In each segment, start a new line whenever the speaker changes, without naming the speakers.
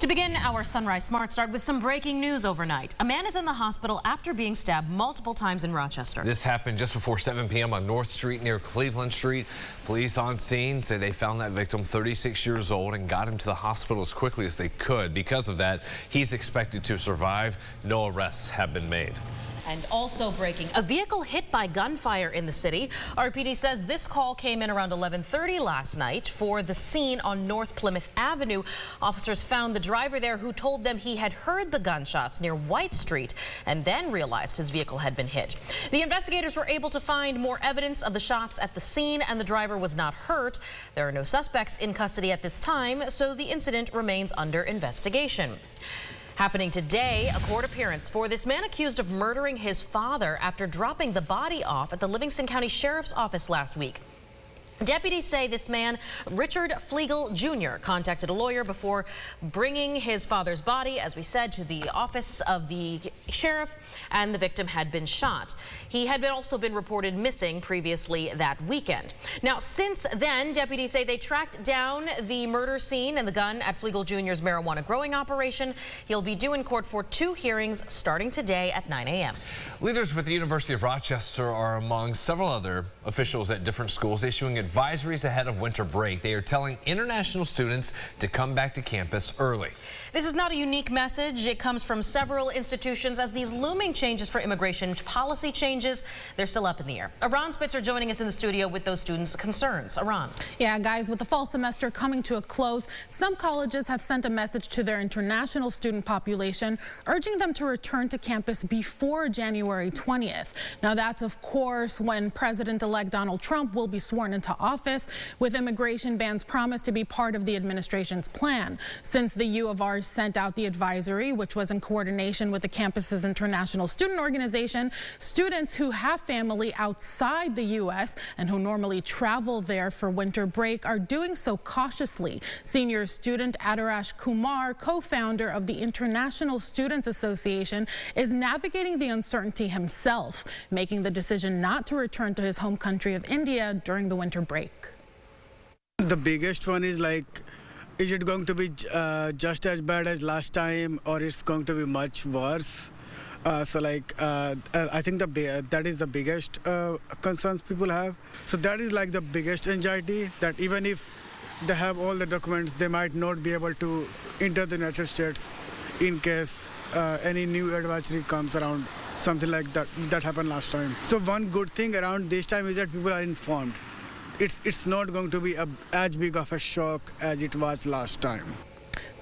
To begin our Sunrise Smart Start with some breaking news overnight. A man is in the hospital after being stabbed multiple times in Rochester.
This happened just before 7 p.m. on North Street near Cleveland Street. Police on scene say they found that victim, 36 years old, and got him to the hospital as quickly as they could. Because of that, he's expected to survive. No arrests have been made.
And also breaking, a vehicle hit by gunfire in the city. RPD says this call came in around 11:30 last night for the scene on North Plymouth Avenue. Officers found the driver there who told them he had heard the gunshots near White Street and then realized his vehicle had been hit. The investigators were able to find more evidence of the shots at the scene, and the driver was not hurt. There are no suspects in custody at this time, so the incident remains under investigation. Happening today, a court appearance for this man accused of murdering his father after dropping the body off at the Livingston County Sheriff's Office last week. Deputies say this man, Richard Flegel Jr., contacted a lawyer before bringing his father's body, as we said, to the office of the sheriff, and the victim had been shot. He had also been reported missing previously that weekend. Now, since then, deputies say they tracked down the murder scene and the gun at Flegel Jr.'s marijuana growing operation. He'll be due in court for 2 hearings starting today at 9 a.m.
Leaders with the University of Rochester are among several other officials at different schools issuing advisories ahead of winter break. They are telling international students to come back to campus early.
This is not a unique message. It comes from several institutions as these looming changes for immigration policy changes, they're still up in the air. Aran Spitzer joining us in the studio with those students' concerns. Aran.
Yeah, guys, with the fall semester coming to a close, some colleges have sent a message to their international student population, urging them to return to campus before January 20th. Now, that's, of course, when President-elect Donald Trump will be sworn into office, with immigration bans promised to be part of the administration's plan. Since the U of R sent out the advisory, which was in coordination with the campus's international student organization, students who have family outside the U.S. and who normally travel there for winter break are doing so cautiously. Senior student Adarash Kumar, co-founder of the International Students Association, is navigating the uncertainty himself, making the decision not to return to his home country of India during the winter break.
The biggest one is like, is it going to be just as bad as last time, or it's going to be much worse? I think that is the biggest concerns people have. So that is like the biggest anxiety, that even if they have all the documents, they might not be able to enter the United States in case any new advisory comes around, something like that happened last time. So one good thing around this time is that people are informed. It's not going to be as big of a shock as it was last time.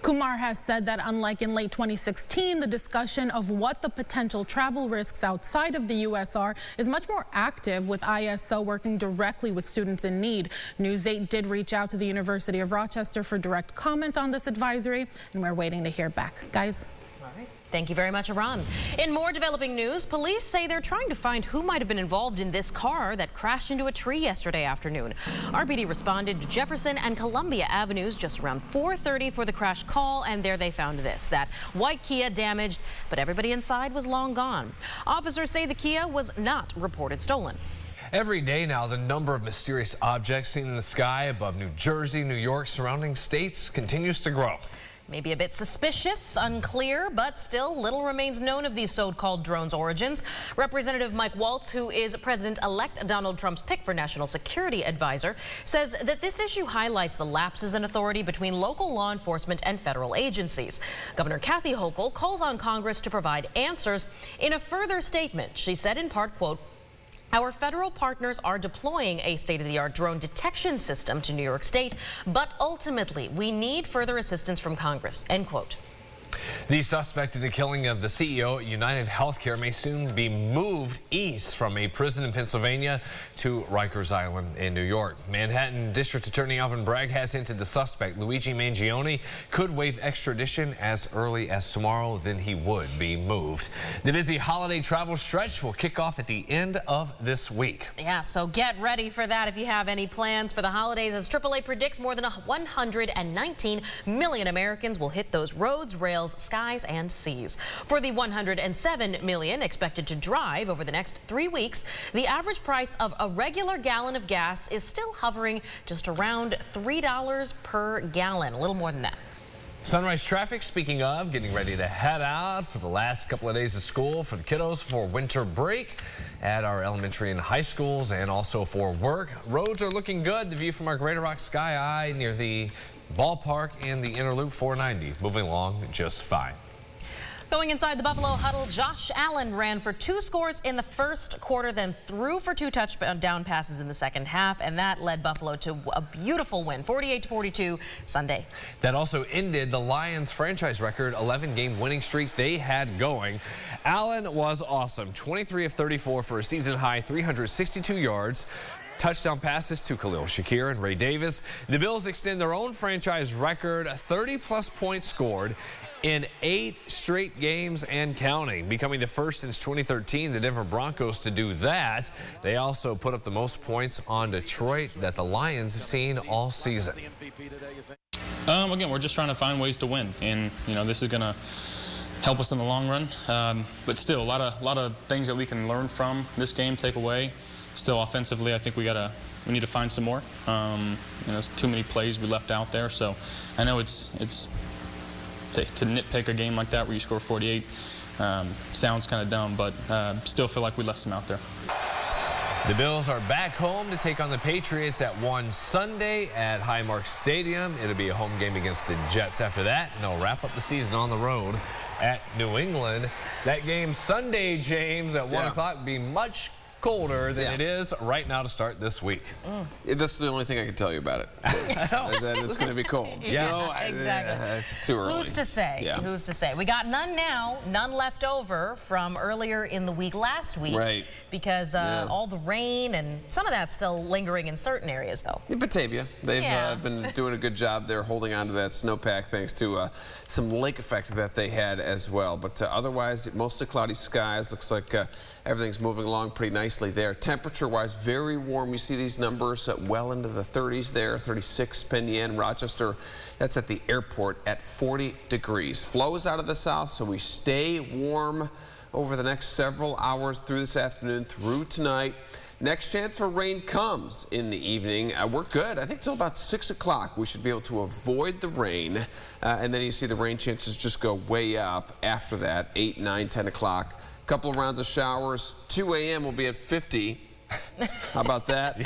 Kumar has said that unlike in late 2016, the discussion of what the potential travel risks outside of the U.S. are is much more active, with ISO working directly with students in need. News 8 did reach out to the University of Rochester for direct comment on this advisory, and we're waiting to hear back. Guys?
All right. Thank you very much, Aran. In more developing news, police say they're trying to find who might have been involved in this car that crashed into a tree yesterday afternoon. RPD responded to Jefferson and Columbia Avenues just around 4:30 for the crash call, and there they found this, that white Kia damaged, but everybody inside was long gone. Officers say the Kia was not reported stolen.
Every day now, the number of mysterious objects seen in the sky above New Jersey, New York, surrounding states continues to grow.
Maybe a bit suspicious, unclear, but still little remains known of these so-called drones' origins. Representative Mike Waltz, who is President-elect Donald Trump's pick for National Security Advisor, says that this issue highlights the lapses in authority between local law enforcement and federal agencies. Governor Kathy Hochul calls on Congress to provide answers. In a further statement, she said in part, quote, "Our federal partners are deploying a state-of-the-art drone detection system to New York State, but ultimately we need further assistance from Congress," end quote.
The suspect in the killing of the CEO at United Healthcare may soon be moved east from a prison in Pennsylvania to Rikers Island in New York. Manhattan District Attorney Alvin Bragg has hinted the suspect, Luigi Mangione, could waive extradition as early as tomorrow. Then he would be moved. The busy holiday travel stretch will kick off at the end of this week.
Yeah, so get ready for that if you have any plans for the holidays, as AAA predicts more than 119 million Americans will hit those roads, rails, skies, and seas. For the 107 million expected to drive over the next 3 weeks, the average price of a regular gallon of gas is still hovering just around $3 per gallon, a little more than that.
Sunrise traffic, speaking of, getting ready to head out for the last couple of days of school for the kiddos for winter break at our elementary and high schools, and also for work. Roads are looking good. The view from our Greater Rock Sky Eye near the ballpark and the Inner Loop 490 moving along just fine.
Going inside the Buffalo huddle, Josh Allen ran for 2 scores in the first quarter, then threw for 2 touchdown passes in the second half, and that led Buffalo to a beautiful win, 48-42 Sunday.
That also ended the Lions franchise record 11-game winning streak they had going. Allen was awesome, 23 of 34 for a season-high 362 yards. Touchdown passes to Khalil Shakir and Ray Davis. The Bills extend their own franchise record, 30-plus points scored in 8 straight games and counting, becoming the first since 2013, the Denver Broncos, to do that. They also put up the most points on Detroit that the Lions have seen all season.
Again, we're just trying to find ways to win, and this is going to help us in the long run. But still, a lot of things that we can learn from this game, take away. Still, offensively, I think we need to find some more. There's too many plays we left out there, so I know it's to nitpick a game like that where you score 48 sounds kind of dumb, but still feel like we left some out there.
The Bills are back home to take on the Patriots at 1 Sunday at Highmark Stadium. It'll be a home game against the Jets after that, and they'll wrap up the season on the road at New England. That game Sunday, James, at 1 o'clock will be much colder than it is right now to start this week.
That's the only thing I can tell you about it. That it's going to be cold.
Exactly.
It's too early.
Who's to say?
Yeah.
Who's to say? We got none now, none left over from earlier in the week last week.
Right.
Because all the rain and some of that's still lingering in certain areas, though.
In Batavia, they've been doing a good job there holding on to that snowpack thanks to some lake effect that they had as well. But otherwise, mostly cloudy skies. Looks like everything's moving along pretty nicely there. Temperature-wise, very warm. You see these numbers well into the 30s there, 36 Penn Yan, Rochester. That's at the airport at 40 degrees. Flows out of the south, so we stay warm over the next several hours through this afternoon, through tonight. Next chance for rain comes in the evening. We're good. I think till about 6 o'clock we should be able to avoid the rain. And then you see the rain chances just go way up after that, 8, 9, 10 o'clock. Couple of rounds of showers. 2 a.m. will be at 50. How about that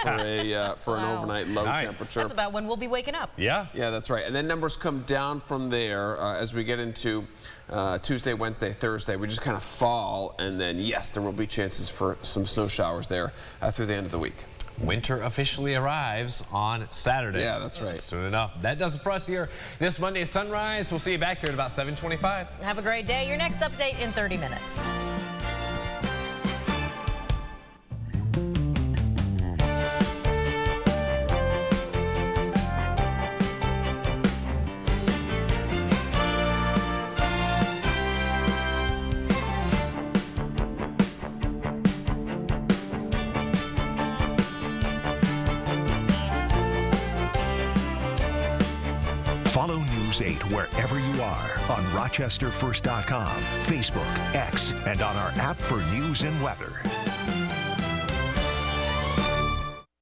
for an overnight low temperature?
That's about when we'll be waking up.
Yeah,
that's right. And then numbers come down from there as we get into Tuesday, Wednesday, Thursday. We just kind of fall, and then yes, there will be chances for some snow showers there through the end of the week.
Winter officially arrives on Saturday.
Yeah, that's right.
Soon enough. That does it for us here this Monday Sunrise. We'll see you back here at about 7:25.
Have a great day. Your next update in 30 minutes.
Follow News 8 wherever you are on RochesterFirst.com, Facebook, X, and on our app for news and weather.